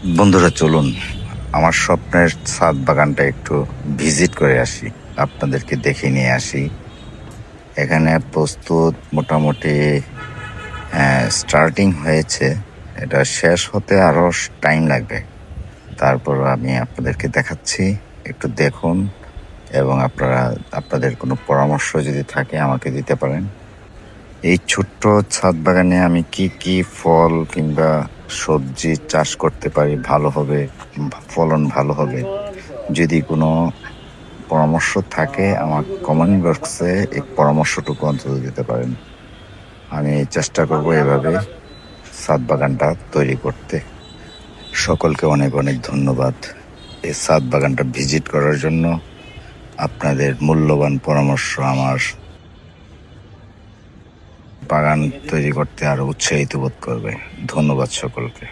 বন্ধুরা, চলুন আমার স্বপ্নের ছাদ বাগানটা একটু ভিজিট করে আসি, আপনাদেরকে দেখে নিয়ে আসি। এখানে প্রস্তুত মোটামুটি স্টার্টিং হয়েছে, এটা শেষ হতে আরও টাইম লাগবে। তারপর আমি আপনাদেরকে দেখাচ্ছি, একটু দেখুন এবং আপনাদের কোনো পরামর্শ যদি থাকে আমাকে দিতে পারেন। এই ছোট্ট ছাদ বাগানে আমি কি কি ফল কিংবা সবজি চাষ করতে পারি ভালো হবে, ফলন ভালো হবে, যদি কোনো পরামর্শ থাকে আমার কমেন্ট বক্সে এই পরামর্শটুকু অন্তত দিতে পারেন। আমি চেষ্টা করব এভাবে ছাদ বাগানটা তৈরি করতে। সকলকে অনেক অনেক ধন্যবাদ এই ছাদ বাগানটা ভিজিট করার জন্য। আপনাদের মূল্যবান পরামর্শ আমার বাগান তৈরি করতে আরো উৎসাহিত বোধ করবে। ধন্যবাদ সকলকে।